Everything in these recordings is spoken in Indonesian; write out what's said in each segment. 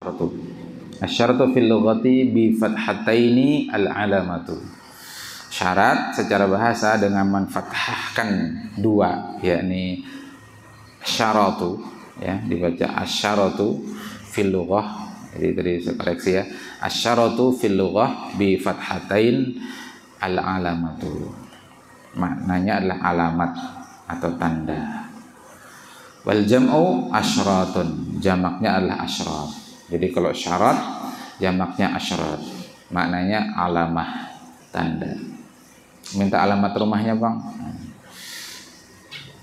asyaratu. Asyaratu fil lughati bi fathataini al-alamatu. Syarat secara bahasa dengan menfathahkan dua, yakni asyaratu, ya, dibaca asyaratu fil lughah. Jadi tadi saya koreksi ya. Asyaratu fil lughah bi fathatain al-alamatu. Maknanya adalah alamat atau tanda. Wal jam'u asyratun, jamaknya adalah asyrat. Jadi kalau syarat jamaknya asyrat, maknanya alamah, tanda. Minta alamat rumahnya, Bang.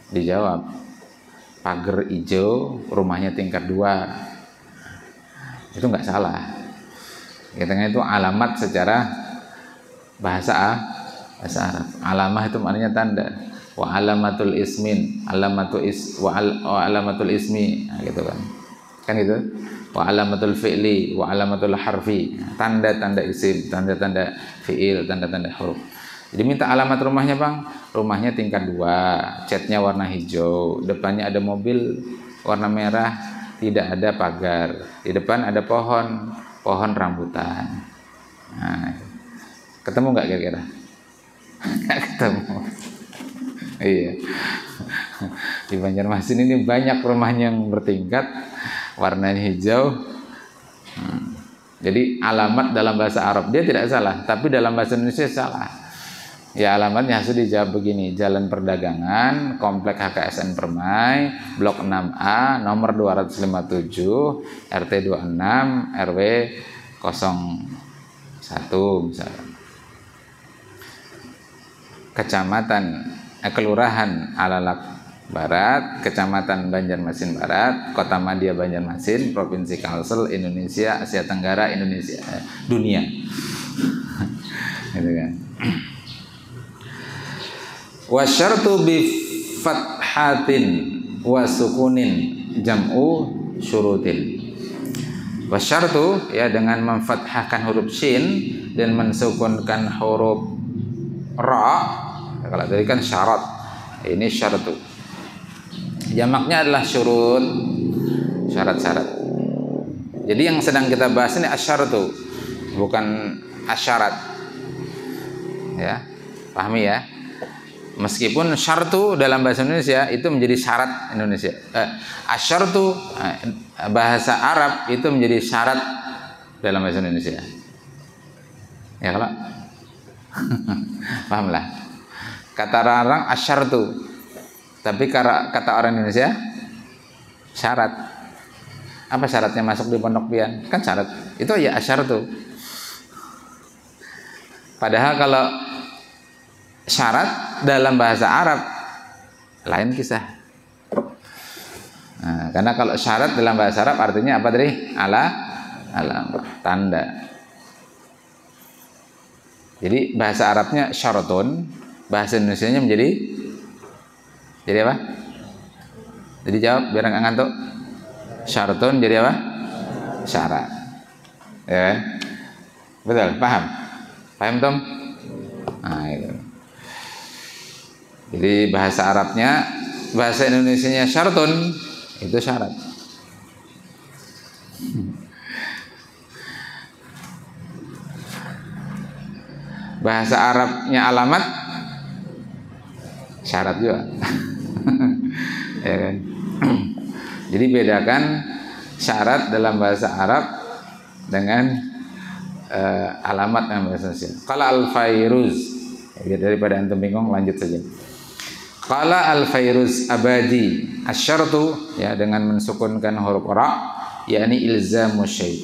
Dijawab, pagar hijau, rumahnya tingkat 2. Itu nggak salah. Katanya itu alamat secara bahasa Arab. Alamah itu maknanya tanda. Wa alamatul ismin, alamatul ismi, nah, gitu kan. Kan gitu. Wa alamatul fi'li, wa alamatul harfi, tanda-tanda isim, tanda-tanda fi'il, tanda-tanda huruf. Jadi minta alamat rumahnya, Bang. Rumahnya tingkat 2, catnya warna hijau, depannya ada mobil warna merah, tidak ada pagar, di depan ada pohon rambutan. Nah, ketemu nggak kira-kira? Nggak ketemu. Iya. Di Banjarmasin ini banyak rumahnya yang bertingkat, warnanya hijau. Jadi alamat dalam bahasa Arab dia tidak salah, tapi dalam bahasa Indonesia salah. Ya, alamatnya harus dijawab begini: Jalan Perdagangan, Komplek HKSN Permai, Blok 6A, nomor 257, RT 26, RW 01 misalnya. Kelurahan Alalak Barat, Kecamatan Banjarmasin Barat, Kota Madia Banjarmasin, Provinsi Kalsel, Indonesia, Asia Tenggara, Indonesia, dunia. Gitu kan. Wasyartu bi fathatin wa sukunin jam'u syurutin. Wasyartu, ya, dengan memfathahkan huruf shin dan mensukunkan huruf ra. Kalau tadi kan syarat, ini syaratu. Jamaknya adalah syurut, syarat-syarat. Jadi yang sedang kita bahas ini asyaratu, bukan asyarat. Ya, pahami ya. Meskipun syartu dalam bahasa Indonesia itu menjadi syarat Indonesia. Asyartu bahasa Arab itu menjadi syarat dalam bahasa Indonesia. Ya kalau pahamlah. Kata orang asyartu, tapi kata orang Indonesia syarat. Apa syaratnya masuk di Pondok Pian? Kan syarat. Itu ya asyartu. Padahal kalau syarat dalam bahasa Arab lain kisah. Nah, karena kalau syarat dalam bahasa Arab artinya apa tadi? Alam, tanda. Jadi bahasa Arabnya syaratun, bahasa Indonesianya jadi apa? Jadi jawab biar nggak ngantuk. Syaratun jadi apa? Syarat. Ya, betul. Paham Tom? Nah, itu. Jadi bahasa Arabnya, bahasa Indonesianya syaratun, itu syarat. Bahasa Arabnya alamat, syarat juga. Ya kan? Jadi bedakan syarat dalam bahasa Arab dengan alamat dalam bahasa Indonesia. Qala al-Fairuz, ya, daripada antum bingung lanjut saja. Qala al-Fairuz abadi asyartu, ya, dengan mensukunkan huruf ra, yakni ilzamu syai',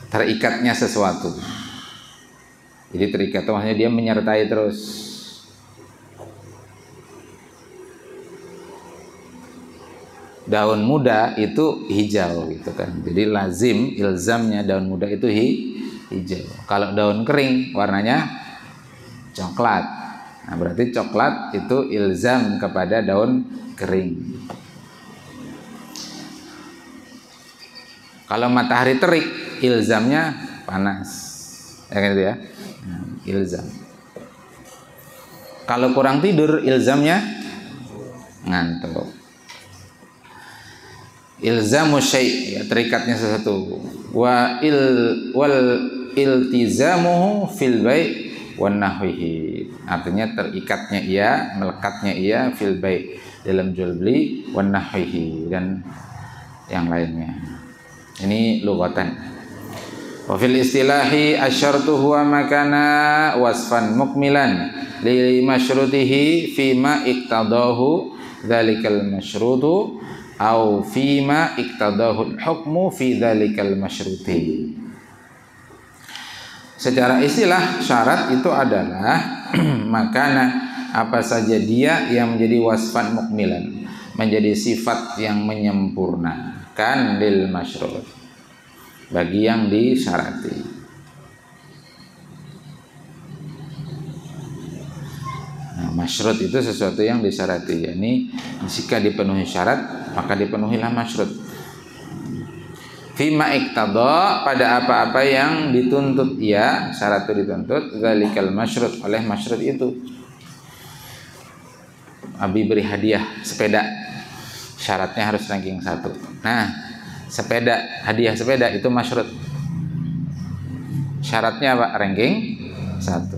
terikatnya sesuatu. Jadi terikat itu maksudnya dia menyertai terus. Daun muda itu hijau gitu kan. Jadi lazim ilzamnya daun muda itu hijau. Kalau daun kering warnanya coklat. Nah, berarti coklat itu ilzam kepada daun kering. Kalau matahari terik ilzamnya panas. Ya kan itu ya? Nah, ilzam. Kalau kurang tidur ilzamnya ngantuk. ilzamu syai', ya, terikatnya sesuatu. Wal iltizamuhu fil bai' wan nahwihi. Artinya terikatnya ia, melekatnya ia fil bai' dalam jual beli, wan nahwihi dan yang lainnya. Ini lughatan. Wa fil istilahi asyartu huwa makana wasfan mukmilan li masyrutihi fima iqtadahu dzalikal masyrutu au fima iqtadahu hukmu fi dzalikal masyruti. Secara istilah syarat itu adalah makana apa saja dia yang menjadi wasfan mukmilan, menjadi sifat yang menyempurnakan lil masyrut, bagi yang disyarati. Nah, masyrut itu sesuatu yang disyarati, yakni jika dipenuhi syarat maka dipenuhilah masyrut. Fima iqtada, pada apa-apa yang dituntut ia, syarat itu dituntut, dzalikal masyrut, oleh masyrut itu. Abi beri hadiah sepeda, syaratnya harus ranking 1. Nah, sepeda, hadiah sepeda itu masyrut. Syaratnya apa? Ranking 1.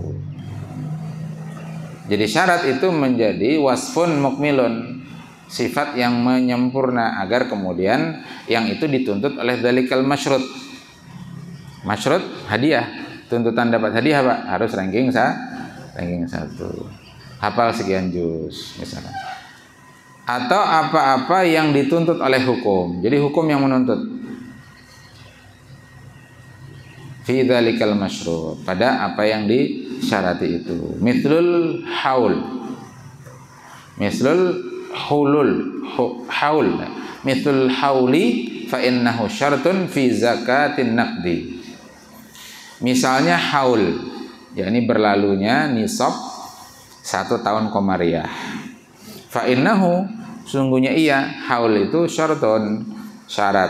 Jadi syarat itu menjadi wasfun mukmilun, sifat yang menyempurna, agar kemudian yang itu dituntut oleh dzalikal masyrut. Masyrut hadiah, tuntutan dapat hadiah Pak, harus ranking 1. Hafal sekian juz misalkan. Atau apa-apa yang dituntut oleh hukum. Jadi hukum yang menuntut. Fi dzalikal masyrut, pada apa yang disyarati itu. Mithlul haul. Mithlul hulul haul. Mithlul hauli fa innahu syartun fi zakatin naqdi. Misalnya haul, yakni berlalunya nisab 1 tahun komariah. Fa innahu, sungguhnya ia, haul itu syartun, syarat,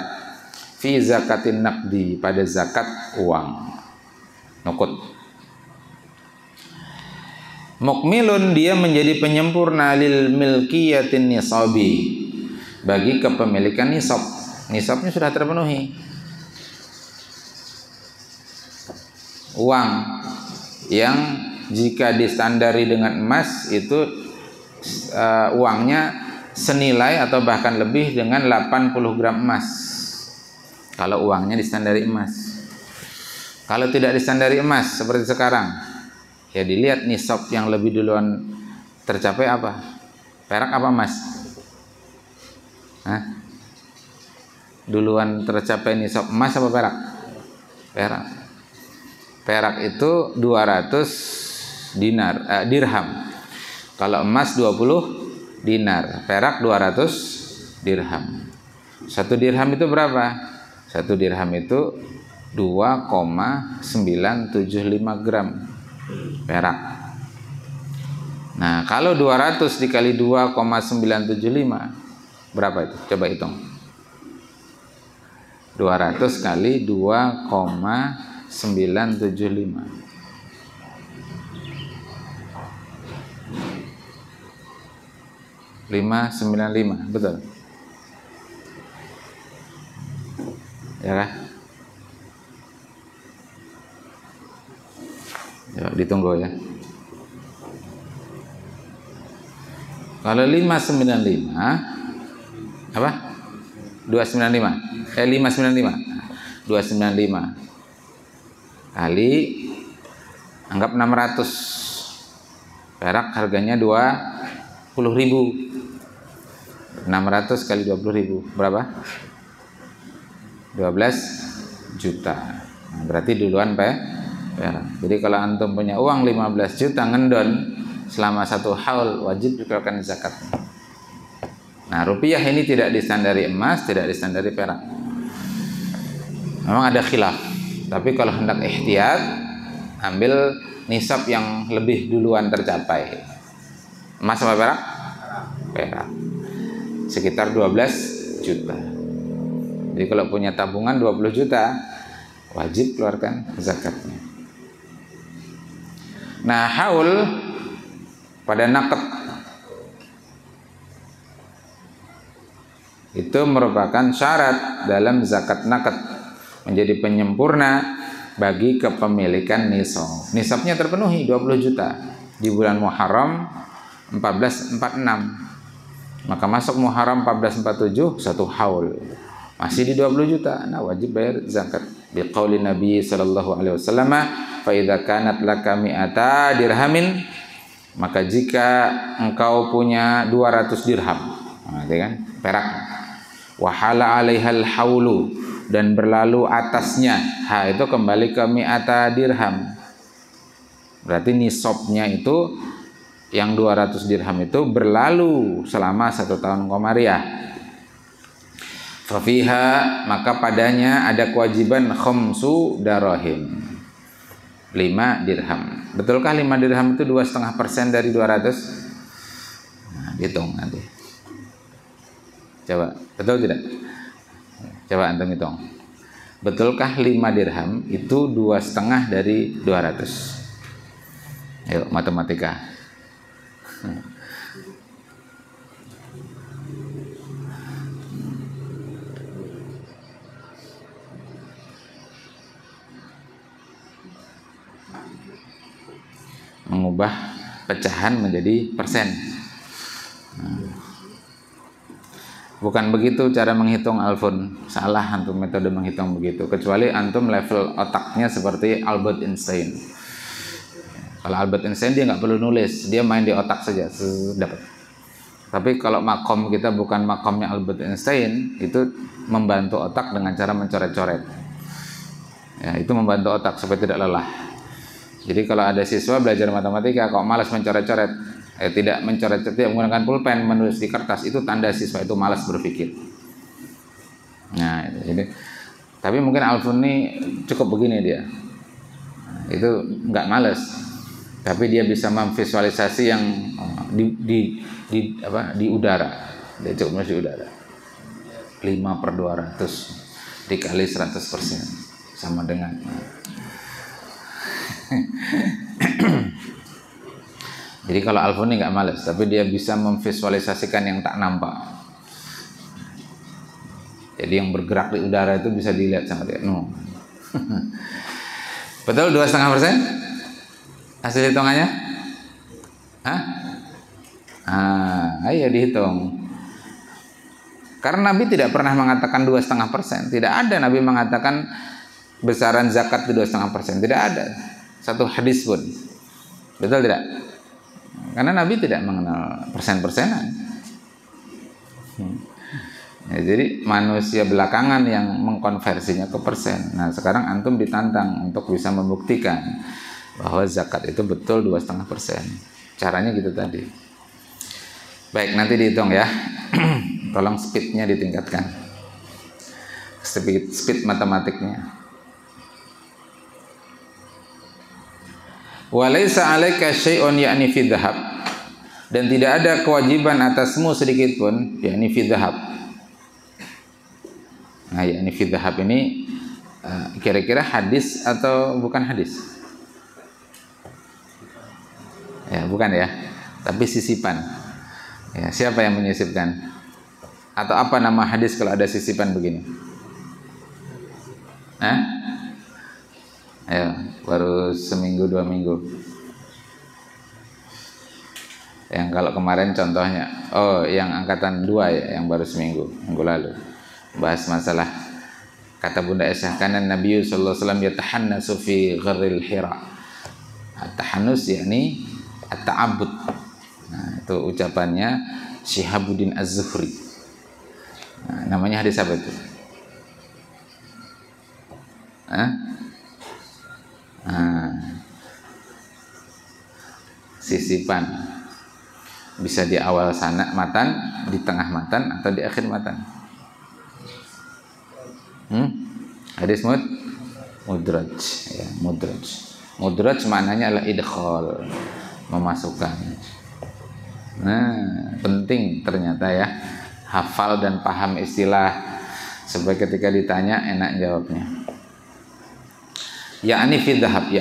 fi zakatin naqdi, pada zakat uang nukut. Mukmilun, dia menjadi penyempurna lil milkiyatin nisabi, bagi kepemilikan nisab. Nisabnya sudah terpenuhi. Uang yang jika distandari dengan emas itu uangnya senilai atau bahkan lebih dengan 80 gram emas. Kalau uangnya distandari emas. Kalau tidak distandari emas seperti sekarang, ya dilihat nisab yang lebih duluan tercapai apa? Perak apa emas? Hah? Duluan tercapai nisab emas apa perak? Perak. Perak itu 200 dirham. Kalau emas 20 dinar, perak 200 dirham. 1 dirham itu berapa? 1 dirham itu 2,975 gram perak. Nah, kalau 200 dikali 2,975 berapa itu? Coba hitung. 200 kali 2,975. 595, betul? Ya kan? Ya, ditunggu ya. Kalau 595 apa? 295. 595. 295 kali anggap 600. Perak harganya 20.000. 600 kali 20.000 berapa? 12 juta. Nah, berarti duluan perak. Jadi kalau antum punya uang 15 juta ngendon selama 1 haul, wajib dikeluarkan zakat. Nah, rupiah ini tidak distandari emas, tidak distandari perak. Memang ada khilaf. Tapi kalau hendak ihtiyat, ambil nisab yang lebih duluan tercapai. Emas apa perak? Perak. Sekitar 12 juta. Jadi kalau punya tabungan 20 juta, wajib keluarkan zakatnya. Nah, haul pada naqd itu merupakan syarat dalam zakat nakat, menjadi penyempurna bagi kepemilikan nisab. Nisabnya terpenuhi 20 juta di bulan Muharram 1446. Maka masuk Muharram 1447 satu haul, masih di 20 juta. Nah, wajib bayar zakat. Biqauli Nabi sallallahu alaihi wasallam, fa idza kanat laka mi'ata dirhamin, maka jika engkau punya 200 dirham, nah, kan perak, wahala 'alaihal haulu, dan berlalu atasnya, ha itu kembali ke mi'ata dirham. Berarti nisabnya itu yang 200 dirham itu berlalu selama 1 tahun komariah. Fafiha, maka padanya ada kewajiban khamsu darahim, 5 dirham. Betulkah 5 dirham itu 2,5% dari 200? Nah, hitung nanti. Coba, betul tidak? Coba antum hitung. Betulkah 5 dirham itu 2,5 dari 200? Ayo, matematika. Mengubah pecahan menjadi persen. Bukan begitu cara menghitung, Alfon. Salah antum metode menghitung begitu. Kecuali antum level otaknya seperti Albert Einstein. Kalau Albert Einstein dia nggak perlu nulis, dia main di otak saja, dapat. Tapi kalau makom kita bukan makomnya Albert Einstein, itu membantu otak dengan cara mencoret-coret. Ya, itu membantu otak supaya tidak lelah. Jadi kalau ada siswa belajar matematika kok malas mencoret-coret, tidak mencoret-coret, tidak menggunakan pulpen, menulis di kertas, itu tanda siswa itu malas berpikir. Nah, jadi tapi mungkin Alfun ini cukup begini dia. Nah, itu nggak malas. Tapi dia bisa memvisualisasi yang di udara. Dia cukup di udara. 5/200 dikali 100% sama dengan. Jadi kalau Alfon ini nggak males, tapi dia bisa memvisualisasikan yang tak nampak. Jadi yang bergerak di udara itu bisa dilihat sama dia. No. Betul 2,5%? Hasil hitungannya? Hah? Ayo dihitung. Karena Nabi tidak pernah mengatakan 2,5%. Tidak ada Nabi mengatakan besaran zakat itu 2,5%. Tidak ada satu hadis pun. Betul tidak? Karena Nabi tidak mengenal persen-persenan. Ya, jadi manusia belakangan yang mengkonversinya ke persen. Nah, sekarang antum ditantang untuk bisa membuktikan bahwa zakat itu betul 2,5%. Caranya gitu tadi. Baik, nanti dihitung ya. Tolong speednya ditingkatkan. Speed matematiknya. Walaysa 'alaika syai'un ya'ni fi dhahab. Dan tidak ada kewajiban atasmu sedikit pun yakni fi dhahab. Nah, yakni fi dhahab ini kira-kira hadis atau bukan hadis? Ya, bukan ya. Tapi sisipan. Ya, siapa yang menyisipkan? Atau apa nama hadis kalau ada sisipan begini? Hah? Ayo, baru seminggu 2 minggu. Yang kalau kemarin contohnya, yang angkatan 2 ya, yang baru seminggu, minggu lalu. Bahas masalah kata Bunda Aisyah, kana Nabi sallallahu alaihi wasallam yatahannasu fi gharril Hira. At-tahannus yakni at-ta'abbud. Nah, itu ucapannya Syihabuddin Az-Zuhri. Nah, namanya hadis apa itu? Sisipan bisa di awal sana matan, di tengah matan, atau di akhir matan. Hadis mudraj, ya, mudraj maknanya adalah idkhal, memasukkan. Nah, penting ternyata ya, hafal dan paham istilah supaya ketika ditanya enak jawabnya. Yakni fi dhahab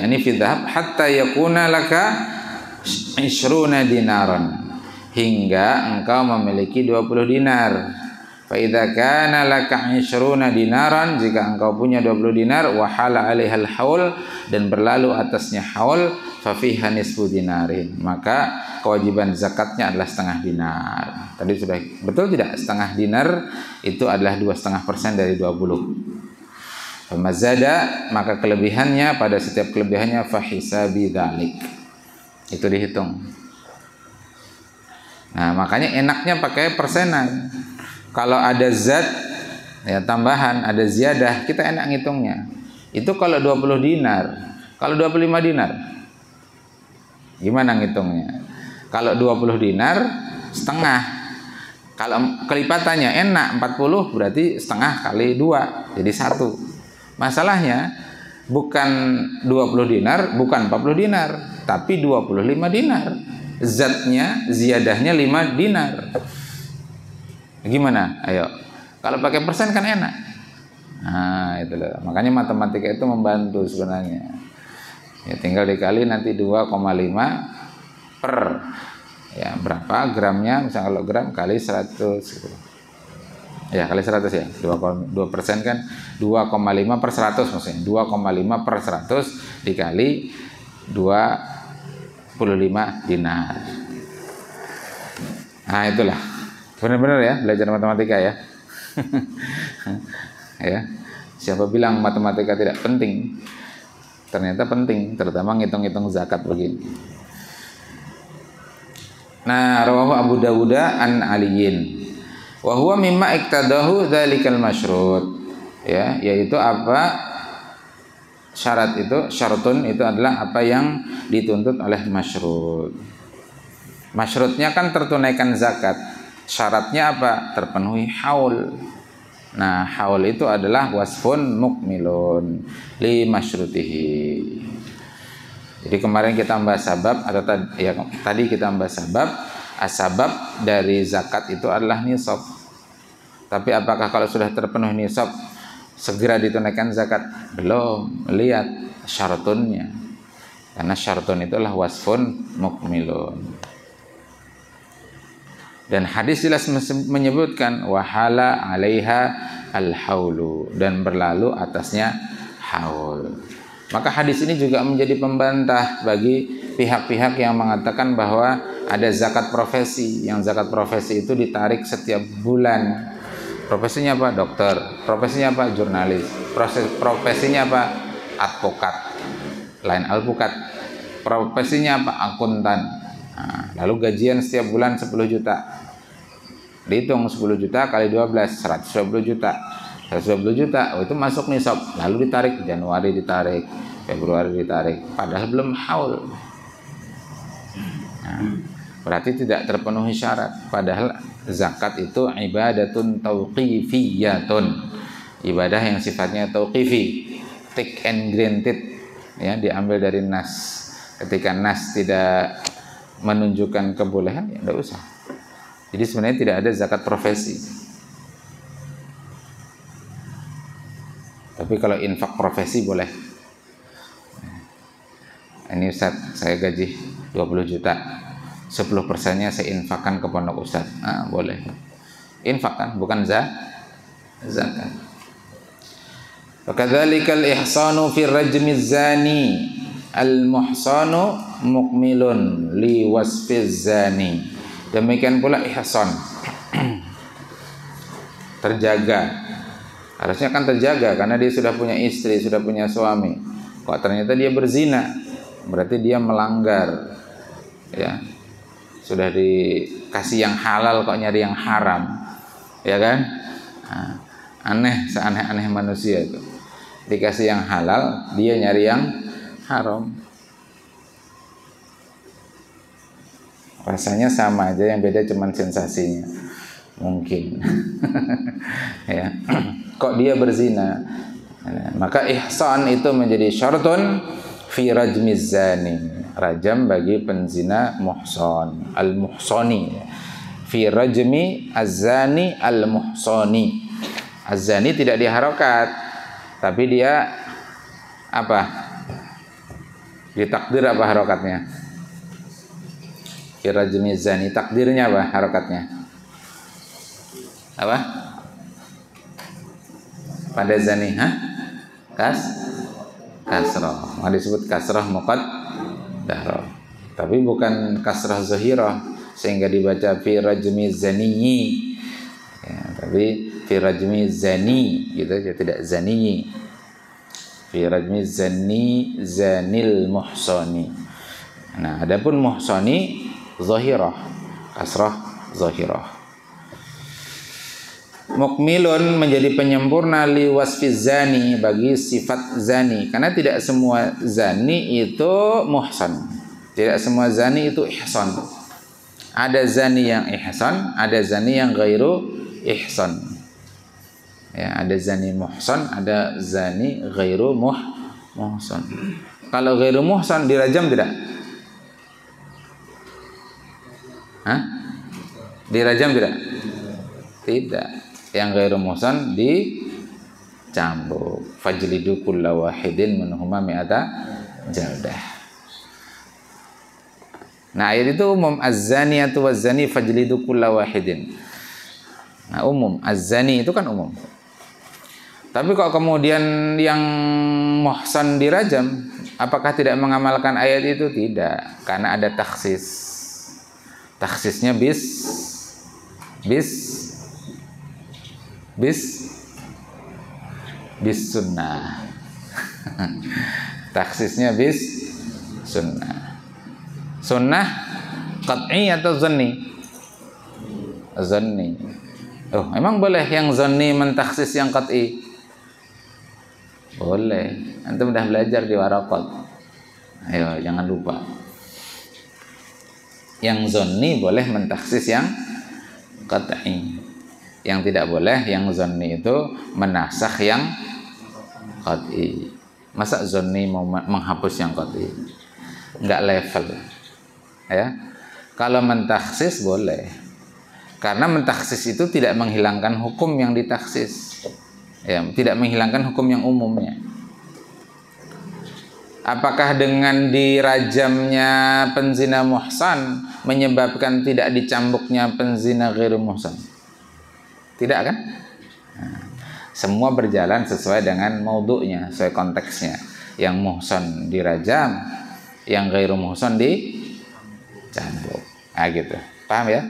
hatta yakuna laka 20 dinaran, hingga engkau memiliki 20 dinar. Fa idza kana laka 20 dinaran, jika engkau punya 20 dinar, wa hala 'alaihal haul, dan berlalu atasnya haul, fa fiha nisfu dinarin, maka kewajiban zakatnya adalah setengah dinar. Tadi sudah betul tidak? Setengah dinar itu adalah 2,5% dari 20. Famazada, maka kelebihannya, pada setiap kelebihannya, fa hisabi dzalik, itu dihitung. Nah, makanya enaknya pakai persenan. Kalau ada zat ya tambahan, ada ziyadah, kita enak ngitungnya. Itu kalau 20 dinar. Kalau 25 dinar, gimana ngitungnya? Kalau 20 dinar setengah. Kalau kelipatannya enak 40, berarti setengah kali 2, jadi 1. Masalahnya bukan 20 dinar, bukan 40 dinar, tapi 25 dinar. Zatnya, ziyadahnya 5 dinar. Gimana? Ayo. Kalau pakai persen kan enak. Nah, itu loh. Makanya matematika itu membantu sebenarnya. Ya, tinggal dikali nanti 2,5 per, ya berapa gramnya, misalnya kalau gram kali 100 gitu. Ya, kali 100 ya. 2% kan 2,5 per 100 maksudnya. 2,5 per 100 dikali 25 dinar. Nah, itulah. Benar-benar ya belajar matematika ya. Ya. Siapa bilang matematika tidak penting? Ternyata penting, terutama ngitung-ngitung zakat begini. Nah, rawahu Abu Dawud an Aliyin. Wa huwa mimma iktadahu dzalikal masyrut. Ya, yaitu apa syarat itu? Syaratun itu adalah apa yang dituntut oleh masyrut. Masyrutnya kan tertunaikan zakat. Syaratnya apa? Terpenuhi haul. Nah, haul itu adalah wasfun mukmilun li masyrutihi. Jadi kemarin kita membahas sabab, atau tadi kita membahas sabab. Asbab dari zakat itu adalah nisab. Tapi apakah kalau sudah terpenuhi nisab segera ditunaikan zakat? Belum. Lihat syaratunnya. Karena syaratun itu adalah wasfun mukmilun. Dan hadis jelas menyebutkan wahala 'alaiha al-haulu, dan berlalu atasnya haul. Maka hadis ini juga menjadi pembantah bagi pihak-pihak yang mengatakan bahwa ada zakat profesi, yang zakat profesi itu ditarik setiap bulan. Profesinya apa? Dokter. Profesinya apa? Jurnalis. Profesinya apa? Advokat. Lain alpukat. Profesinya apa? Akuntan. Nah, lalu gajian setiap bulan 10 juta. Dihitung 10 juta kali 12, 120 juta. 120 juta, itu masuk nisab. Lalu ditarik, Januari ditarik, Februari ditarik, padahal belum haul. Nah, berarti tidak terpenuhi syarat. Padahal zakat itu ibadatun tauqifiyatun. Ibadah yang sifatnya tauqifi, take and granted, ya, diambil dari nas. Ketika nas tidak menunjukkan kebolehan, ya tidak usah. Jadi sebenarnya tidak ada zakat profesi. Tapi kalau infak profesi boleh. Ini Ustaz, saya gaji 20 juta. 10%-nya saya infakkan ke pondok Ustaz. Ah, boleh. Infak kan, bukan zakat. Fakadzalikal ihsanu fi rajmiz zani. Al-muhsanu mukmilun li wasfiz zani. Demikian pula ihsan. Terjaga. Harusnya kan terjaga karena dia sudah punya istri, sudah punya suami. Kok ternyata dia berzina? Berarti dia melanggar. Ya. Sudah dikasih yang halal kok nyari yang haram. Ya kan? Nah, aneh, seaneh-aneh manusia itu. Dikasih yang halal, dia nyari yang haram. Rasanya sama aja, yang beda cuman sensasinya mungkin. Ya. Kok dia berzina? Maka ihsan itu menjadi syaratun fi rajmiz zani, rajam bagi penzina muhsan, al-muhsani. Fi rajmi az-zani al-muhsani. Az-zani tidak diharokat, tapi dia apa? Ditakdir apa harokatnya? Fi rajmi zani, takdirnya apa harokatnya? Apa? pada zani, kasrah. Disebut kasrah muqaddarah. Tapi bukan kasrah zahirah sehingga dibaca fi rajmi zaniyi. Ya, tapi fi rajmi zani gitu ya, tidak zaniyi. Fi rajmi zani zanil muhsani. Nah, adapun muhsani zahirah, kasrah zahirah. Mukmilun menjadi penyempurna li wasfi zani, bagi sifat zani, karena tidak semua zani itu muhsan, tidak semua zani itu ihsan. Ada zani yang ihsan, ada zani yang ghairu ihsan. Ya, ada zani muhsan, ada zani ghairu muhsan. Kalau ghairu muhsan dirajam tidak? Dirajam tidak? Tidak. Yang ghairu muhsan dicambuk. Fajlidu kulla wahidin minhuma mi'ata jaldah. Nah, ayat itu umum, az-zaniyatu waz-zani fajlidu kulla wahidin. Nah, umum, az-zani itu kan umum. Tapi kok kemudian yang muhsan dirajam, apakah tidak mengamalkan ayat itu? Tidak, karena ada takhsis. Takhsisnya bis sunnah. Taksisnya bis sunnah. Sunnah qat'i atau zanni? Zanni. Oh, emang boleh yang zanni mentaksis yang qat'i? Boleh. Antum udah belajar di Waraqat. Ayo, jangan lupa. Yang zanni boleh mentaksis yang qat'i. Yang tidak boleh yang zanni itu menasakh yang qat'i. Masa zanni mau menghapus yang qat'i? Enggak level. Ya. Kalau mentaksis boleh. Karena mentaksis itu tidak menghilangkan hukum yang ditaksis. Ya, tidak menghilangkan hukum yang umumnya. Apakah dengan dirajamnya penzina muhsan menyebabkan tidak dicambuknya penzina ghairu muhsan? Tidak kan? Nah, semua berjalan sesuai dengan maudhu'nya, sesuai konteksnya. Yang muhsan dirajam, yang ghairu muhsan dicambuk. Ah gitu. Paham ya?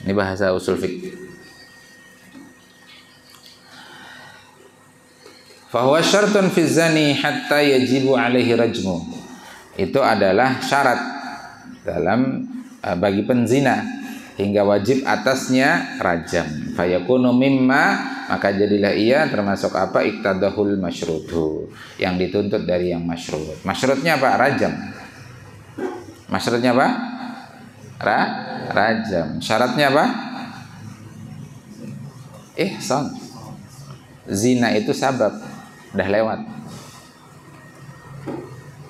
Ini bahasa usul fiqh. Fahuwa syartun fi zani hatta yajibu alaihi rajmu. Itu adalah syarat dalam bagi penzina hingga wajib atasnya rajam. Fayakunu mimma, maka jadilah ia termasuk apa? Iktadahul masyrutu, yang dituntut dari yang masyrut. Masyrutnya apa? Rajam. Masyrutnya apa? Rajam. Syaratnya apa? Ihsan. Zina itu sabab, udah lewat.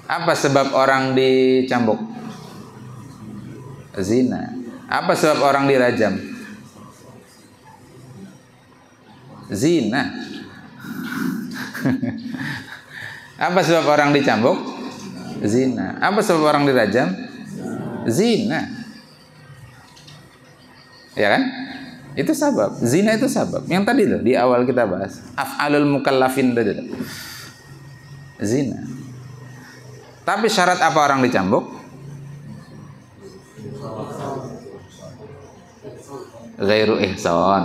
Apa sebab orang dicambuk? Zina. Apa sebab orang dirajam? Zina. Apa sebab orang dicambuk? Zina. Apa sebab orang dirajam? Zina. Ya kan? Itu sabab. Zina itu sabab. Yang tadi loh di awal kita bahas, af'alul mukallafin tadi loh. Zina. Tapi syarat apa orang dicambuk? Ghairu ihsan.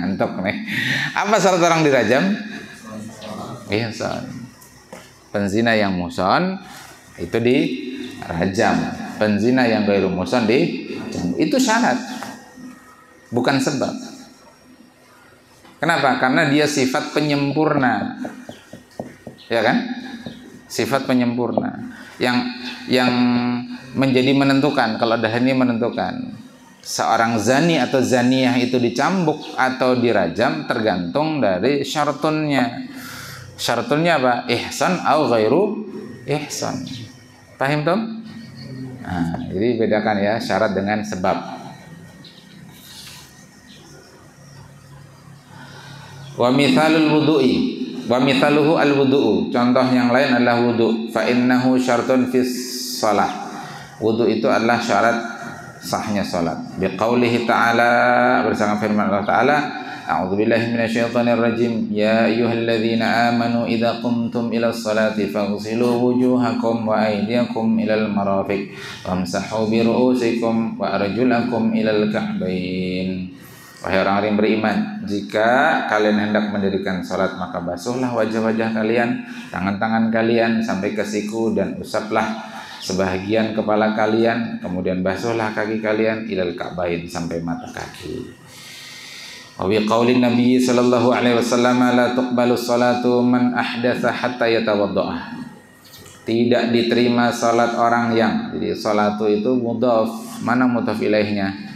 Antok nih. Apa syarat orang dirajam? Ihsan. Penzina yang muhsan itu dirajam. Penzina yang ghairu muhsan itu syarat. Bukan sebab. Kenapa? Karena dia sifat penyempurna. Ya kan? Sifat penyempurna yang menjadi menentukan. Kalau dah ini menentukan seorang zani atau zaniyah itu dicambuk atau dirajam tergantung dari syaratunnya. Syaratunnya apa? Ihsan atau ghairu ihsan. Paham tuh? Nah, jadi bedakan ya syarat dengan sebab. Wa mithalul wudu'i, wa mithaluhu al-wudu'u. Contoh yang lain adalah wudu'. Fa innahu syartun fis shalah. Wudu itu adalah syarat sahnya salat. Biqaulihi ta'ala, bersama firman Allah Ta'ala, A'udzubillahi minasyaitonirrajim. Ya ayyuhalladzina amanu idza qumtum ilas salati faghsilu wujuhakum wa aydiyakum ilal marafiq wamsahu bi ru'usikum wa arjulakum ilal ka'bain. Wahai orang-orang yang beriman, jika kalian hendak mendirikan salat maka basuhlah wajah-wajah kalian, tangan-tangan kalian sampai ke siku dan usaplah sebahagian kepala kalian, kemudian basuhlah kaki kalian ilal ka'bain sampai mata kaki. Wa bi qaulin Nabi sallallahu alaihi wasallam la tuqbalu salatu man ahdatsa hatta yatawaddaa. Tidak diterima salat orang yang, jadi salatu itu mudhaf, mana mudhaf ilaihnya?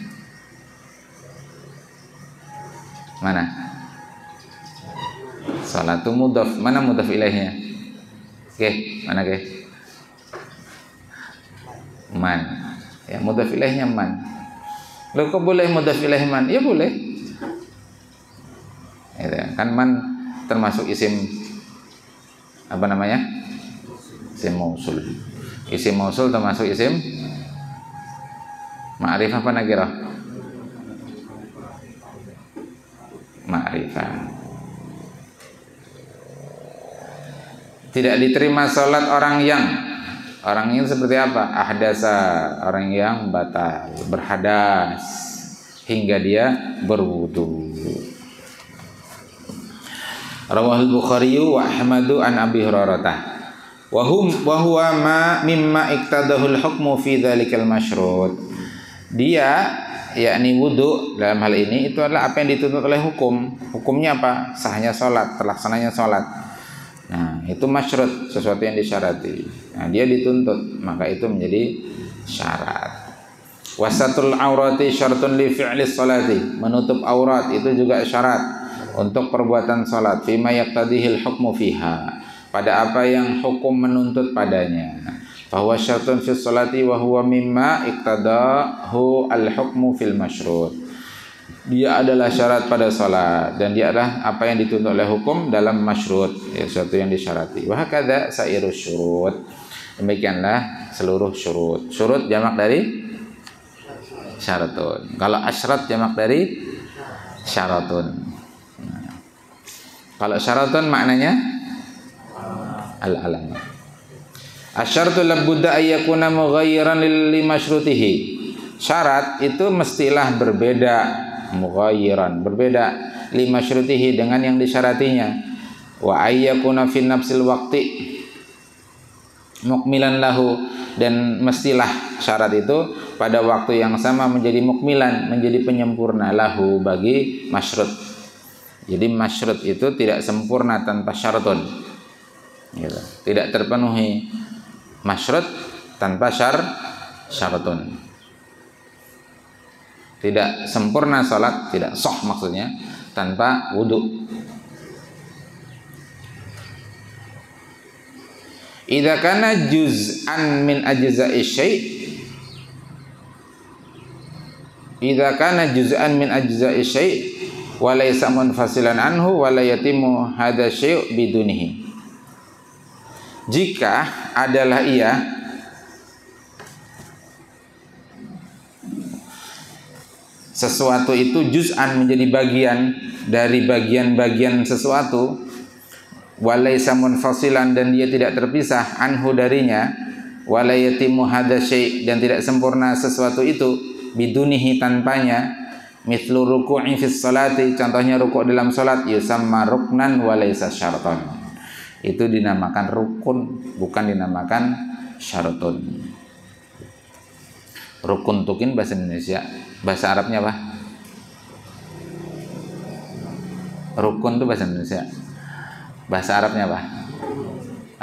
Mana? Salatu mudhaf, mana mudhaf ilaihnya? Oke, mana ke? Man. Ya, mudhaf ilaihnya man. Loh kok boleh mudhaf ilaih man? Ya boleh. Kan man termasuk isim apa namanya? Isim mausul. Isim mausul termasuk isim ma'rifah apa nakirah? Ma'rifah. Tidak diterima salat orang yang seperti apa? Ahdasa, orang yang batal, berhadas hingga dia berwudu. Rawahul Bukhari wa Ahmadu an Abi Hurairah wa huwa mimma iktadahul hukmu fi dzalikal masyrut. Dia yakni wudu dalam hal ini itu adalah apa yang dituntut oleh hukum. Hukumnya apa? Sahnya salat, terlaksananya salat. Nah, itu masyrut, sesuatu yang disyarati. Nah, dia dituntut, maka itu menjadi syarat. Wasatul aurati syaratun li fi'li sholati. Menutup aurat itu juga syarat untuk perbuatan salat. Fima yaqtadihil hukmu fiha, pada apa yang hukum menuntut padanya. Bahwa syaratun fi sholati wa huwa mimma iqtadahu al hukmu fil masyrut. Dia adalah syarat pada salat dan dia adalah apa yang dituntut oleh hukum dalam masyrut, ya, sesuatu yang disyarati. Wa hakadza sairus syurut. Demikianlah seluruh syurut. Syurut jamak dari syaratun. Kalau asyrat jamak dari syaratun. Kalau syaratun maknanya al-alam. Asyaratu labudda ayyakuna mughayyiran li masyrutihi. Syarat itu mestilah berbeda, mughayyiran, berbeda li masyrutihi dengan yang disyaratinya. Wa ayyakuna fi nafsil waqti mukmilan lahu, dan mestilah syarat itu pada waktu yang sama menjadi mukmilan, menjadi penyempurna lahu bagi masyrut. Jadi masyrut itu tidak sempurna tanpa syaratun, gitu. Tidak terpenuhi masyrut tanpa syaratun. Tidak sempurna salat, tidak sah maksudnya, tanpa wudu. Idza kana juz'an min ajza'i syai', idza kana juz'an min ajza'i syai' wa laysa munfasilan anhu wa la yatimu hadza syai' bidunihi. Jika adalah ia sesuatu itu juz'an, menjadi bagian dari bagian-bagian sesuatu, wa laysa munfasilan, dan dia tidak terpisah, anhu darinya, wa la yatimu hadza syai', dan tidak sempurna sesuatu itu, bidunihi tanpanya, mithlu ruku'i fis salati, contohnya rukuk dalam salat, yusamma ruknan wa laysa syartan. Itu dinamakan rukun, bukan dinamakan syaratun. Rukun tukin bahasa Indonesia, bahasa Arabnya apa? Rukun itu bahasa Indonesia. Bahasa Arabnya apa?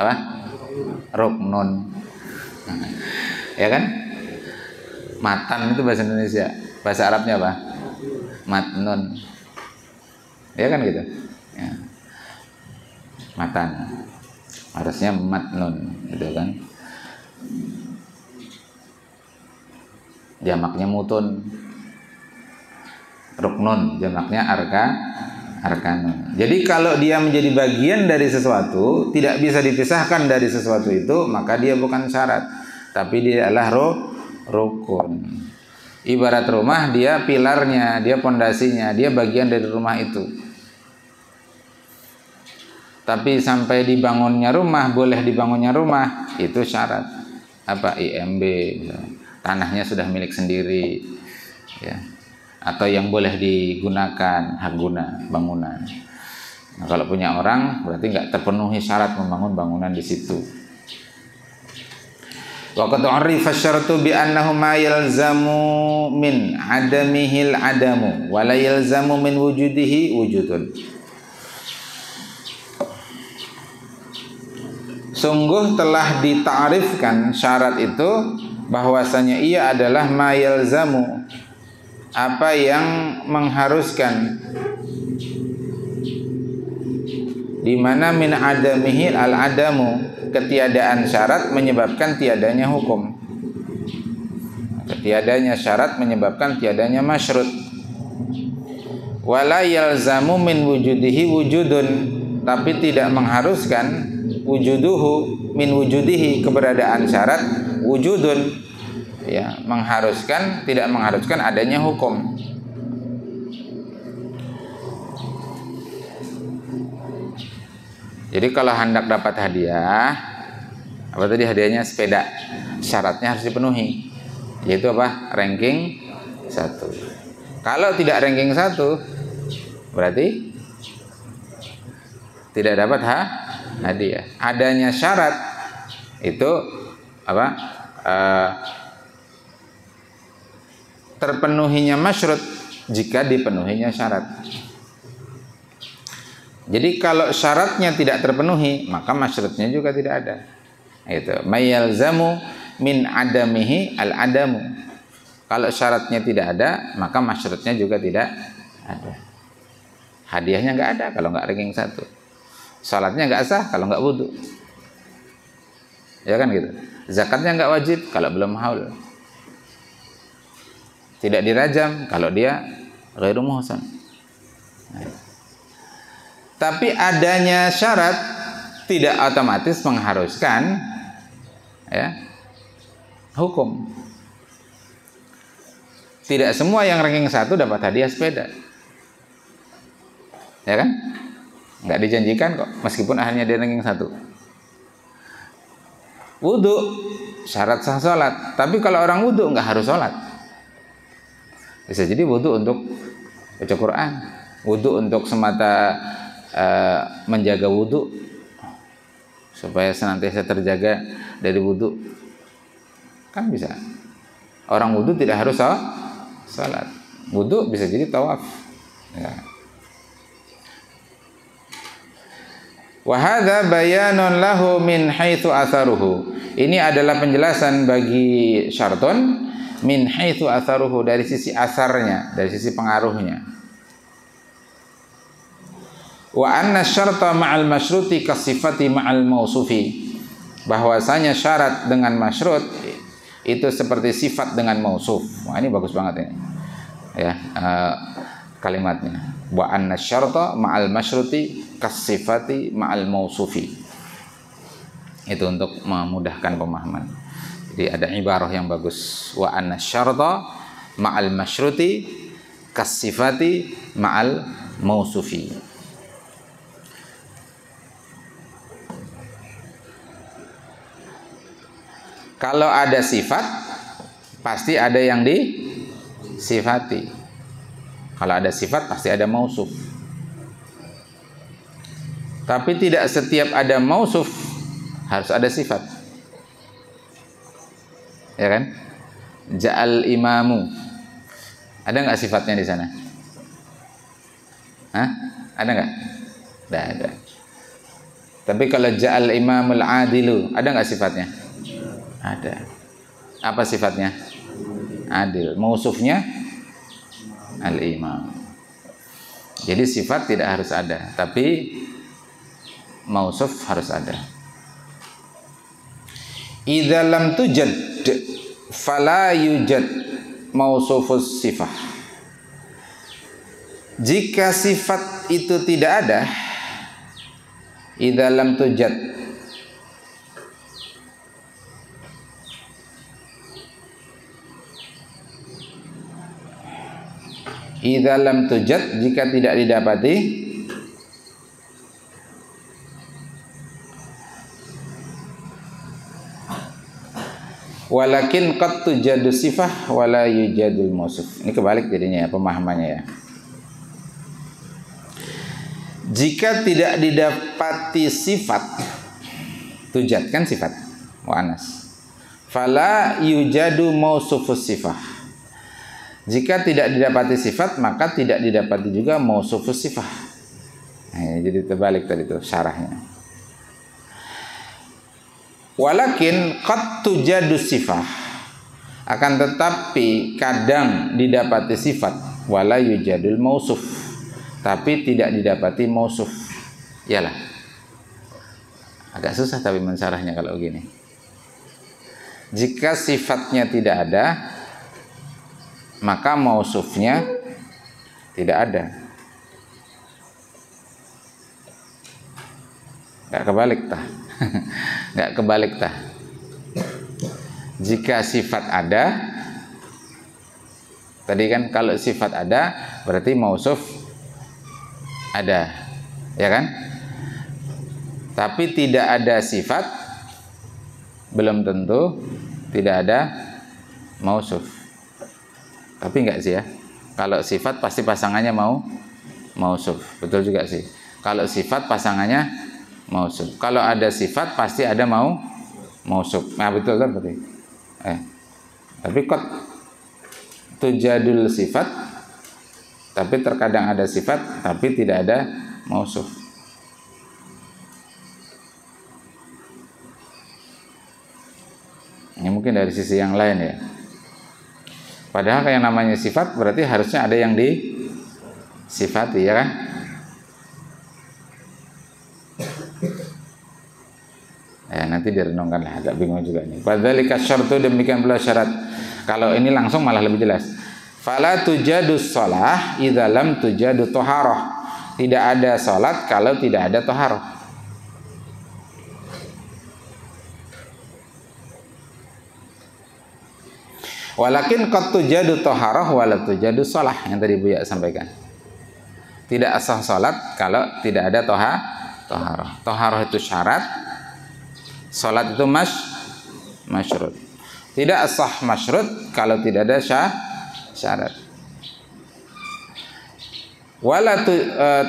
Apa? Ruknun. Ya kan? Matan itu bahasa Indonesia. Bahasa Arabnya apa? Matnun. Ya kan gitu? Ya. Matan. Harusnya matnun, gitu kan? Jamaknya mutun. Ruknun, jamaknya arkanun. Jadi kalau dia menjadi bagian dari sesuatu, tidak bisa dipisahkan dari sesuatu itu, maka dia bukan syarat, tapi dia adalah rukun. Ibarat rumah, dia pilarnya, dia pondasinya, dia bagian dari rumah itu. Tapi sampai dibangunnya rumah, boleh dibangunnya rumah, itu syarat. Apa? IMB, tanahnya sudah milik sendiri, ya. Atau yang boleh digunakan, hak guna bangunan. Nah, kalau punya orang, berarti nggak terpenuhi syarat membangun bangunan di situ. Wa qad urifa syartu bi annahu ma yalzamu min adamihil adamu wa la yalzamu min wujudihi wujudun. Sungguh telah ditarifkan syarat itu bahwasanya ia adalah ma yalzamu, apa yang mengharuskan, di mana min adamihi al adamu, ketiadaan syarat menyebabkan tiadanya hukum. Ketiadanya syarat menyebabkan tiadanya masyrut. Wala yalzamu min wujudihi wujudun, tapi tidak mengharuskan wujuduhu min wujudihi, keberadaan syarat wujudun, ya, mengharuskan, tidak mengharuskan adanya hukum. Jadi kalau hendak dapat hadiah, apa tadi hadiahnya? Sepeda. Syaratnya harus dipenuhi, yaitu apa? Ranking 1. Kalau tidak ranking 1, berarti tidak dapat hadiah. Adanya syarat itu apa? Terpenuhinya masyrut jika dipenuhinya syarat. Jadi kalau syaratnya tidak terpenuhi, maka masyrutnya juga tidak ada. Itu mayalzamu min adamihi al adamu. Kalau syaratnya tidak ada, maka masyrutnya juga tidak ada. Hadiahnya nggak ada kalau nggak ranking 1. Salatnya nggak sah kalau nggak wudu. Ya kan gitu. Zakatnya nggak wajib kalau belum haul. Tidak dirajam kalau dia ghairu muhsan. Tapi adanya syarat tidak otomatis mengharuskan, ya, hukum. Tidak semua yang ranking 1 dapat hadiah sepeda, ya kan? Nggak dijanjikan kok, meskipun akhirnya dia ranking 1. Wudu syarat sah sholat, tapi kalau orang wudu nggak harus sholat. Bisa jadi wudu untuk baca Quran, wudu untuk semata menjaga wudu supaya senantiasa terjaga dari wudu, kan bisa. Orang wudu tidak harus salat. Wudu bisa jadi tawaf, ya. Wa hadza bayanun lahu min haitsu atharuhu. Ini adalah penjelasan bagi syarton min haitsu atharuhu, dari sisi asarnya, dari sisi pengaruhnya. Wa anna syarta ma'al masyruti kasifati ma'al mausufi, bahwasanya syarat dengan masyrut itu seperti sifat dengan mausuf. Wah, ini bagus banget ini, ya, kalimatnya. Wa anna syarta ma'al masyruti kasifati ma'al mausufi. Itu untuk memudahkan pemahaman. Jadi ada ibarah yang bagus. Wa anna syarta ma'al masyruti kasifati ma'al mausufi. Kalau ada sifat, pasti ada yang disifati. Kalau ada sifat, pasti ada mausuf. Tapi tidak setiap ada mausuf harus ada sifat. Ya kan? Ja'al imamu. Ada nggak sifatnya di sana? Hah? Ada nggak? Tidak ada. Tapi kalau ja'al imamul adilu, ada nggak sifatnya? Ada. Apa sifatnya? Adil. Mausufnya al-imam. Jadi sifat tidak harus ada, tapi mausuf harus ada. Idza lam tujad fala yujad mausufus sifah. Jika sifat itu tidak ada, idza lam tujad, idza lam tujad, jika tidak didapati, walakin qad tujadu sifah wala yujadul mausuf. Ini kebalik jadinya ya pemahamannya ya. Jika tidak didapati sifat, tujad kan sifat muannas, fala yujadu mausufus sifah. Jika tidak didapati sifat, maka tidak didapati juga mausufus sifah. Nah, jadi terbalik tadi itu syarahnya. Walakin qad tujadu sifah, akan tetapi kadang didapati sifat, wala yujadul mausuf, tapi tidak didapati mausuf. Iyalah, agak susah tapi mensyarahnya kalau gini. Jika sifatnya tidak ada, maka mausufnya tidak ada. Gak kebalik tah. Gak kebalik tah. Jika sifat ada, tadi kan kalau sifat ada berarti mausuf ada, ya kan? Tapi tidak ada sifat, belum tentu tidak ada mausuf. Tapi enggak sih ya. Kalau sifat pasti pasangannya mausuf. Betul juga sih. Kalau sifat pasangannya mausuf. Kalau ada sifat pasti ada mausuf. Nah, betul kan berarti. Tapi qad tujadul sifat, tapi terkadang ada sifat tapi tidak ada mausuf. Ini mungkin dari sisi yang lain ya. Padahal kayak namanya sifat berarti harusnya ada yang disifati, ya kan? Nanti direnungkan lah, agak bingung juga nih. Fadzalika syartu, demikian pula syarat. Kalau ini langsung malah lebih jelas. Fala tujadus shalah idza lam tujadu thaharah. Tidak ada salat kalau tidak ada thaharah. Walakin qad tujadu thaharah wa la tujadu shalah, yang tadi Buya sampaikan. Tidak sah salat kalau tidak ada thaharah. Thaharah itu syarat, salat itu masyrut. Tidak sah masyrut kalau tidak ada syarat.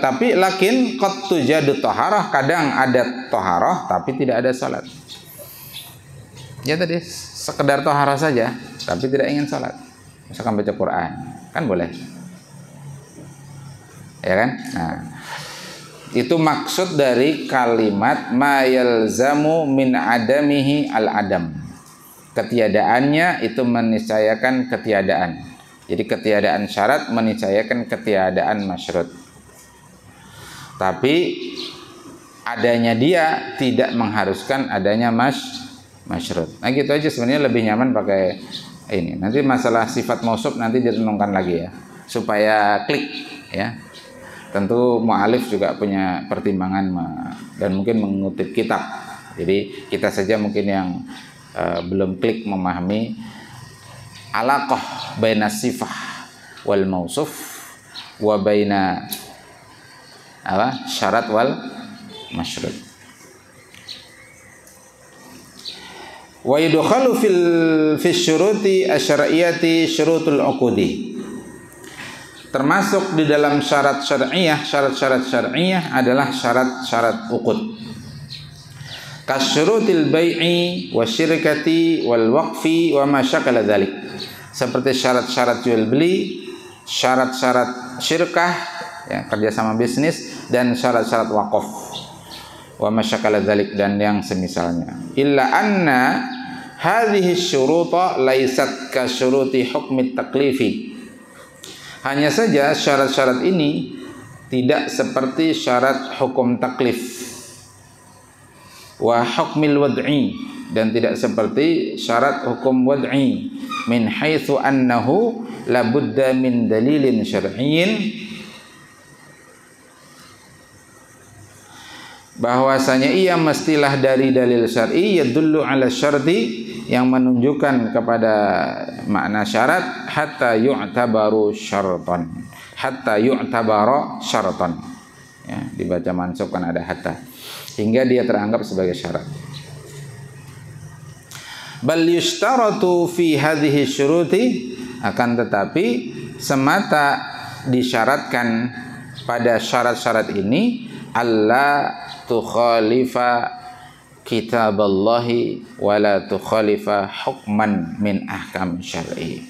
Tapi lakin qad tujadu thaharah, kadang ada thaharah tapi tidak ada salat. Ya tadi sekedar thaharah saja tapi tidak ingin salat. Misalkan baca Quran, kan boleh. Ya kan? Nah, itu maksud dari kalimat ma yalzamu min adamihi al-adam. Ketiadaannya itu meniscayakan ketiadaan. Jadi ketiadaan syarat meniscayakan ketiadaan masyrut. Tapi adanya dia tidak mengharuskan adanya masyrut. Nah gitu aja, sebenarnya lebih nyaman pakai ini. Nanti masalah sifat mausuf nanti direnungkan lagi ya, supaya klik ya. Tentu mu'alif juga punya pertimbangan dan mungkin mengutip kitab. Jadi kita saja mungkin yang belum klik memahami alaqah baina sifah wal mausuf wa baina syarat wal masyrut. Wa yudkhalu fi syuruti asy-syar'iyyati syurutul uqudi. Termasuk di dalam syarat syar'iyah, syarat-syarat syar'iyah adalah syarat-syarat uqud. Kasyurutil bai'i wasyirkati wal waqfi wa ma syakala dzalik. Seperti syarat-syarat jual beli, syarat-syarat syirkah, ya, kerjasama bisnis, dan syarat-syarat wakaf. Wa ma syakala dzalik, dan yang semisalnya. Illa anna hadhihi syuruta laysat ka syuruti hukmi taklifi. Hanya saja syarat-syarat ini tidak seperti syarat hukum taklif wa hukmil wad'i, dan tidak seperti syarat hukum wad'i min haitsu annahu labudda min dalilin syar'iyyin, bahwasanya ia mestilah dari dalil syar'i yadullu ala syarti, yang menunjukkan kepada makna syarat, hatta yu'tabaru syartan, hatta yu'tabara syaratan. Ya, dibaca mansub kan ada hatta. Hingga dia teranggap sebagai syarat. Bal yushtaratu fi hadhihi syuruti, akan tetapi semata disyaratkan pada syarat-syarat ini alla tukhalifa kitaballahi wala tukhalifa hukman min ahkam syar'i.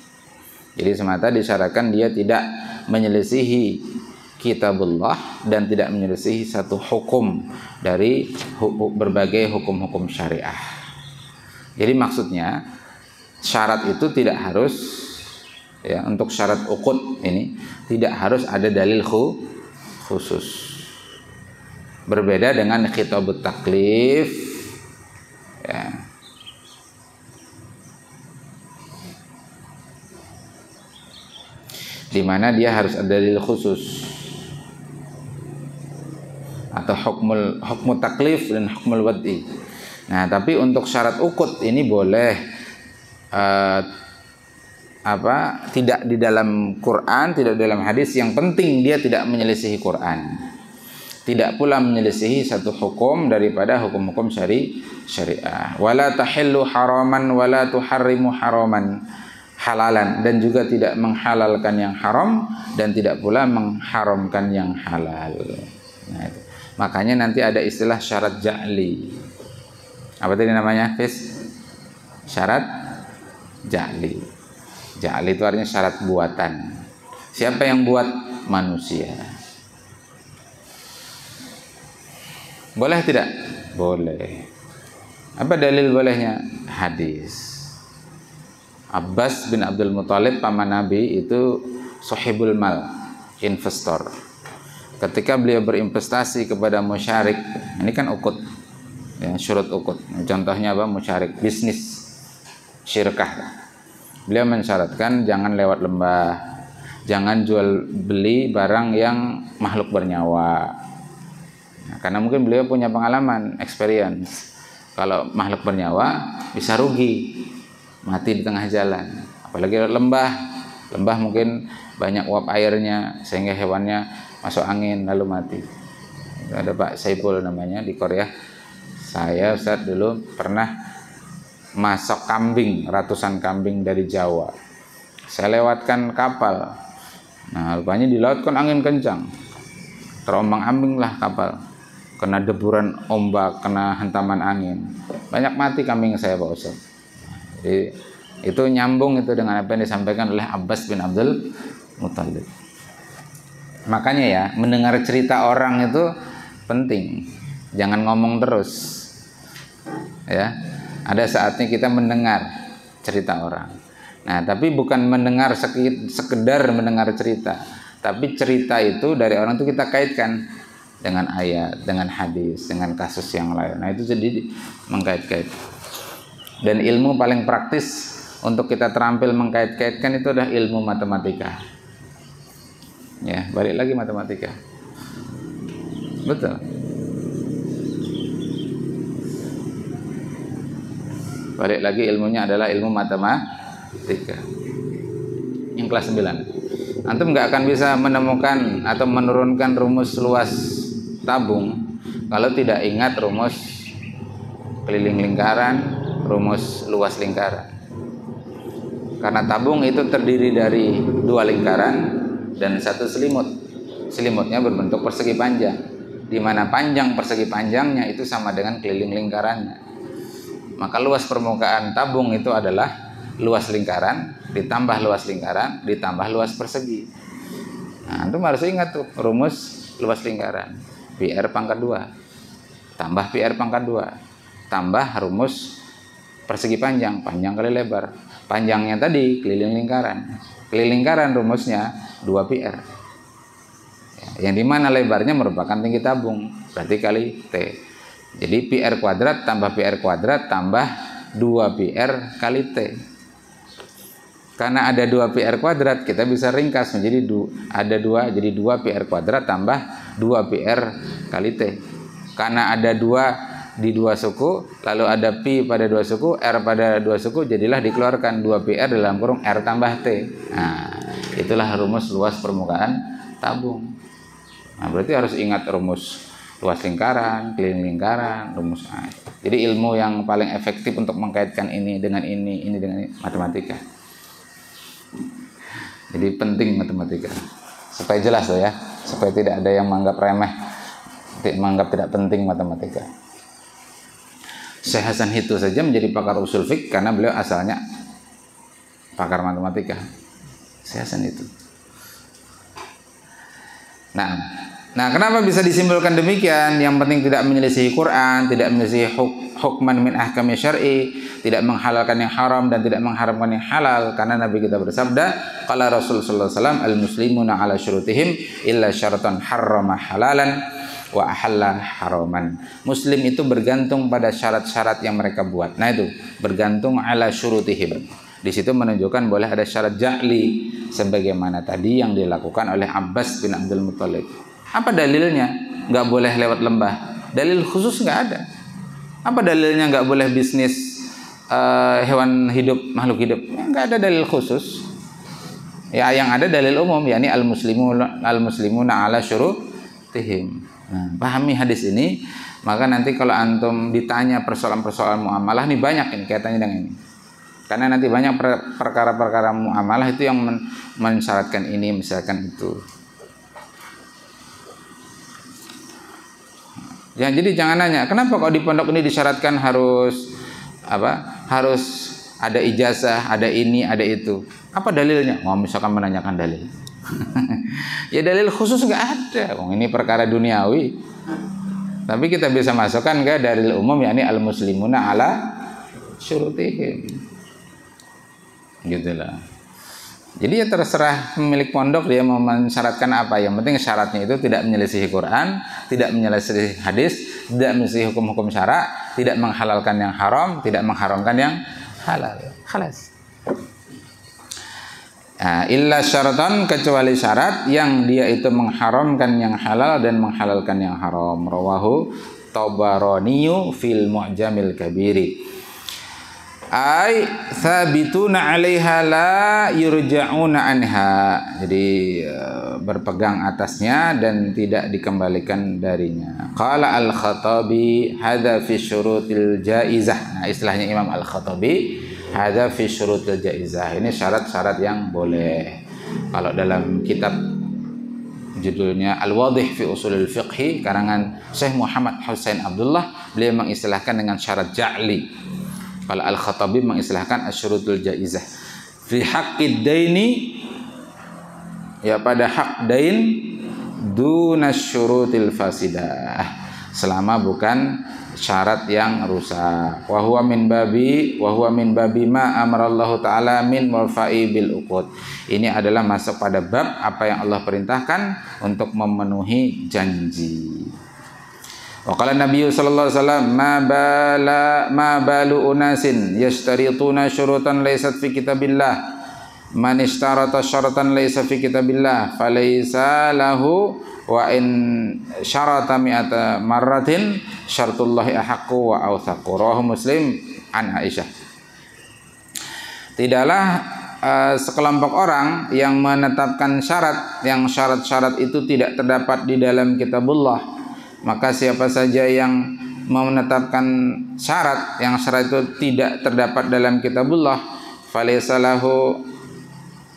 Jadi semata disyaratkan dia tidak menyelisihi kitabullah dan tidak menyelisihi satu hukum dari berbagai hukum-hukum syariah. Jadi maksudnya syarat itu tidak harus, ya, untuk syarat uqud ini tidak harus ada dalil khusus. Berbeda dengan khitabut taklif, ya. Di mana dia harus ada dalil khusus, atau hukmul taklif dan hukmul wad'i. Nah, tapi untuk syarat uqud ini boleh tidak di dalam Quran, tidak di dalam hadis. Yang penting dia tidak menyelisihi Quran, tidak pula menyelisihi satu hukum daripada hukum-hukum syariah. Wala tahillu haraman wala tuharrimu haraman, halalan, dan juga tidak menghalalkan yang haram dan tidak pula mengharamkan yang halal. Nah, itu. Makanya nanti ada istilah syarat ja'li. Apa tadi namanya, Fis? Syarat ja'li. Ja'li itu artinya syarat buatan. Siapa yang buat? Manusia. Boleh tidak? Boleh. Apa dalil bolehnya? Hadis. Abbas bin Abdul Muthalib, paman Nabi, itu sahibul mal, investor. Ketika beliau berinvestasi kepada musyrik, ini kan uqud, ya, syurut uqud. Contohnya apa? Musyrik, bisnis syirkah. Beliau mensyaratkan jangan lewat lembah, jangan jual beli barang yang makhluk bernyawa. Nah, karena mungkin beliau punya pengalaman, experience. Kalau makhluk bernyawa bisa rugi, mati di tengah jalan. Apalagi lembah mungkin banyak uap airnya sehingga hewannya masuk angin lalu mati. Ada Pak Saipul namanya di Korea. Saya Ustaz dulu pernah masak kambing, ratusan kambing dari Jawa. Saya lewatkan kapal. Nah, rupanya di laut kan angin kencang. Terombang-ambing lah kapal. Kena deburan ombak, kena hentaman angin. Banyak mati kambing saya, Pak Ustaz. Jadi itu nyambung itu dengan apa yang disampaikan oleh Abbas bin Abdul Muthalib. Makanya ya, mendengar cerita orang itu penting. Jangan ngomong terus. Ya. Ada saatnya kita mendengar cerita orang. Nah, tapi bukan mendengar sekedar mendengar cerita, tapi cerita itu dari orang itu kita kaitkan dengan ayat, dengan hadis, dengan kasus yang lain. Nah, itu jadi mengkait-kait. Dan ilmu paling praktis untuk kita terampil mengkait-kaitkan itu adalah ilmu matematika. Ya, balik lagi matematika. Betul. Balik lagi ilmunya adalah ilmu matematika. Yang kelas 9. Antum nggak akan bisa menemukan atau menurunkan rumus luas tabung kalau tidak ingat rumus keliling lingkaran, rumus luas lingkaran. Karena tabung itu terdiri dari 2 lingkaran dan 1 selimut. Selimutnya berbentuk persegi panjang, di mana panjang persegi panjangnya itu sama dengan keliling lingkarannya. Maka luas permukaan tabung itu adalah luas lingkaran ditambah luas lingkaran ditambah luas persegi. Nah, antum harus ingat tuh rumus luas lingkaran. PR pangkat 2 tambah PR pangkat 2 tambah rumus persegi panjang, panjang kali lebar. Panjangnya tadi keliling lingkaran. Keliling lingkaran rumusnya 2 PR. Yang dimana lebarnya merupakan tinggi tabung, berarti kali T. Jadi PR kuadrat tambah PR kuadrat tambah 2 PR kali T. Karena ada 2 PR kuadrat, kita bisa ringkas menjadi ada 2, jadi 2 PR kuadrat tambah 2 PR kali T. Karena ada 2 di 2 suku, lalu ada pi pada 2 suku, R pada 2 suku, jadilah dikeluarkan 2 PR dalam kurung R tambah T. Nah, itulah rumus luas permukaan tabung. Nah, berarti harus ingat rumus luas lingkaran, keliling lingkaran, rumus A. Jadi ilmu yang paling efektif untuk mengkaitkan ini dengan ini dengan ini, matematika. Jadi penting matematika. Supaya jelas loh ya, supaya tidak ada yang menganggap remeh, menganggap tidak penting matematika. Syekh Hasan Hittu saja menjadi pakar usul fiqh karena beliau asalnya pakar matematika. Syekh Hasan Hittu. Nah, kenapa bisa disimpulkan demikian? Yang penting tidak menyelisihi Quran, tidak menyelisihi hukman min ahkami syar'i, tidak menghalalkan yang haram dan tidak mengharamkan yang halal. Karena Nabi kita bersabda, qala Rasul sallallahu alaihi wasallam, al-muslimuna ala syurutihim illa syaratan harrama halalan wa ahalla haraman. Muslim itu bergantung pada syarat-syarat yang mereka buat. Nah itu, bergantung ala syurutihim. Di situ menunjukkan boleh ada syarat ja'li sebagaimana tadi yang dilakukan oleh Abbas bin Abdul Muthalib. Apa dalilnya? Nggak boleh lewat lembah. Dalil khusus nggak ada. Apa dalilnya nggak boleh bisnis hewan hidup, makhluk hidup? Nggak ada dalil khusus. Ya, yang ada dalil umum, yakni al-muslimuna ala syurutihim. Nah, pahami hadis ini, maka nanti kalau antum ditanya persoalan-persoalan muamalah, ini banyak ini kaitannya dengan ini. Karena nanti banyak perkara-perkara muamalah itu yang mensyaratkan ini, misalkan itu. Ya, jadi jangan nanya, kenapa kok di pondok ini disyaratkan harus harus ada ijazah, ada ini, ada itu. Apa dalilnya? Mau misalkan menanyakan dalil. Ya dalil khusus nggak ada. Ini perkara duniawi. Tapi kita bisa masukkan ke dalil umum, yakni al-muslimuna ala syurutihim. Gitulah. Jadi ya terserah pemilik pondok dia mau mensyaratkan apa. Yang penting syaratnya itu tidak menyelisihi Quran, tidak menyelisihi hadis, tidak menyelisihi hukum-hukum syara, tidak menghalalkan yang haram, tidak mengharamkan yang halal. Khalas. Nah, illa syaratan, kecuali syarat yang dia itu mengharamkan yang halal dan menghalalkan yang haram. Rawahu Tabaraniyu fil Mu'jamil Kabiri. Ai thabituna 'alaiha la yurja'una anha. Jadi berpegang atasnya dan tidak dikembalikan darinya. Qala Al-Khattabi hadza fi syurutil jaizah. Nah, istilahnya Imam Al-Khattabi hadza fi syurutil jaizah. Ini syarat-syarat yang boleh. Kalau dalam kitab judulnya Al-Wadih fi Ushulil Fiqh karangan Syekh Muhammad Husain Abdullah, beliau mengistilahkan dengan syarat ja'li. Kalau Al-Khattabi mengistilahkan asyurutul jaizah fi haqqid daini, ya pada hak dain, dunasyurutil fasidah, selama bukan syarat yang rusak. Wa huwa min babi ma amarallahu ta'ala min wafa'i bil uqud. Ini adalah masuk pada bab apa yang Allah perintahkan untuk memenuhi janji. Wa qala Nabi sallallahu alaihi wasallam ma balu unasin yashtarituna syurutan laysat fi kitabillah, man ishtarata syaratan laysa fi kitabillah falaysa lahu wa in syarata mi'ata marratin syartullahi ahaqqu wa awthaqu. Rawahu Muslim an Aisyah. Tidaklah sekelompok orang yang menetapkan syarat yang syarat-syarat itu tidak terdapat di dalam kitabullah, maka siapa saja yang menetapkan syarat yang syarat itu tidak terdapat dalam kitabullah, falaysalahu,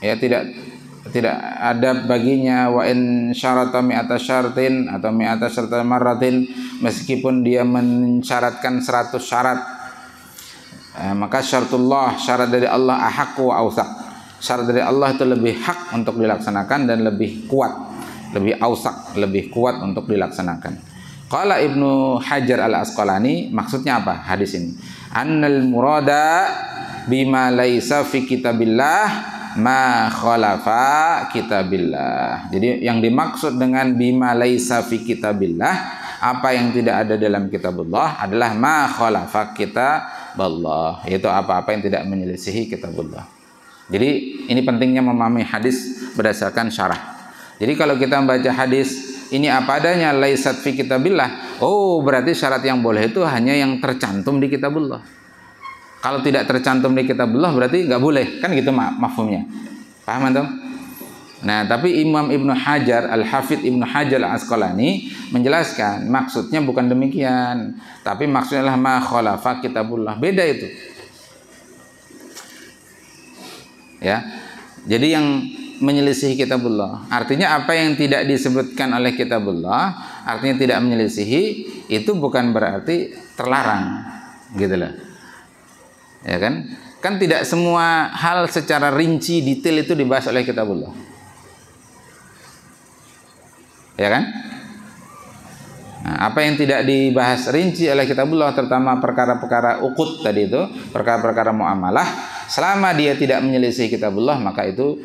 ya tidak ada baginya, wa in syarata mi'ata syartin atau mi'ata syarta marratin, meskipun dia mensyaratkan 100 syarat, maka syartullah, syarat dari Allah, ahaqqu wa awsaq, syarat dari Allah itu lebih hak untuk dilaksanakan dan lebih kuat, lebih awsaq, lebih kuat untuk dilaksanakan. Qala Ibnu Hajar Al-Asqalani, maksudnya apa hadis ini? Annal murada bima laisa fi kitabillah ma khalafa kitabillah. Jadi yang dimaksud dengan bima laisa fi kitabillah, apa yang tidak ada dalam kitabullah, adalah ma khalafa kitaballah, yaitu apa-apa yang tidak menyelisihi kitabullah. Jadi ini pentingnya memahami hadis berdasarkan syarah. Jadi kalau kita membaca hadis ini apa adanya, laisat fi kitabillah, oh berarti syarat yang boleh itu hanya yang tercantum di kitabullah. Kalau tidak tercantum di kitabullah berarti nggak boleh, kan gitu mafhumnya. Paham antum? Nah, tapi Imam Ibnu Hajar, Al-Hafidz Ibnu Hajar Al-Asqalani menjelaskan maksudnya bukan demikian, tapi maksudnya adalah ma khalafa kitabullah. Beda itu. Ya. Jadi yang menyelisihi kitabullah, artinya apa yang tidak disebutkan oleh kitabullah, artinya tidak menyelisihi, itu bukan berarti terlarang, gitu loh. Ya kan? Kan tidak semua hal secara rinci detail itu dibahas oleh kitabullah. Ya kan? Nah, apa yang tidak dibahas rinci oleh kitabullah, terutama perkara-perkara uqud tadi itu, perkara-perkara muamalah, selama dia tidak menyelisih kitabullah, maka itu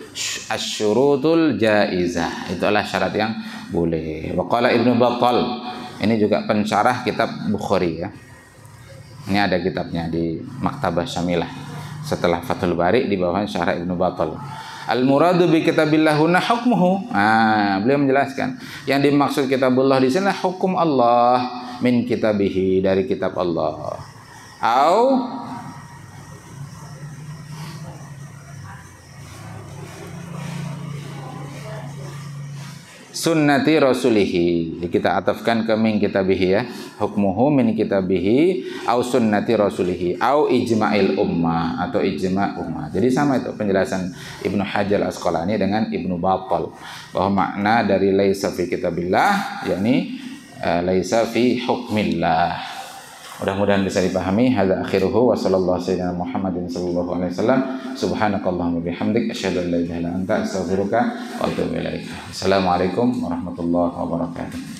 asyurutul jaizah. Itulah syarat yang boleh. Wa qala Ibnu Battal, ini juga pensyarah kitab Bukhari ya. Ini ada kitabnya di Maktabah Syamilah. Setelah Fathul Bari di bawahnya syarah Ibnu Battal. Al-muradu bi kitabillah huna hukmuhu. Beliau menjelaskan yang dimaksud kitabullah di sini hukum Allah min kitabihi, dari kitab Allah. Au sunnati rasulihi. Kita atafkan ke min kitabihi ya. Hukmuhu min kitabihi au sunnati rasulihi au ijma'il ummah atau ijma' ummah. Jadi sama itu penjelasan Ibnu Hajar Al-Asqalani dengan Ibnu Battal, bahwa makna dari laisa fi kitabillah yakni laisa fi hukmillah. Mudah-mudahan bisa dipahami. Hadza akhiruhu wa sallallahu sayyidina Muhammadin sallallahu alaihi wasallam. Subhanakallahumma bihamdik asyhadu an la ilaha illa anta astaghfiruka wa atubu ilaik. Assalamualaikum warahmatullahi wabarakatuh.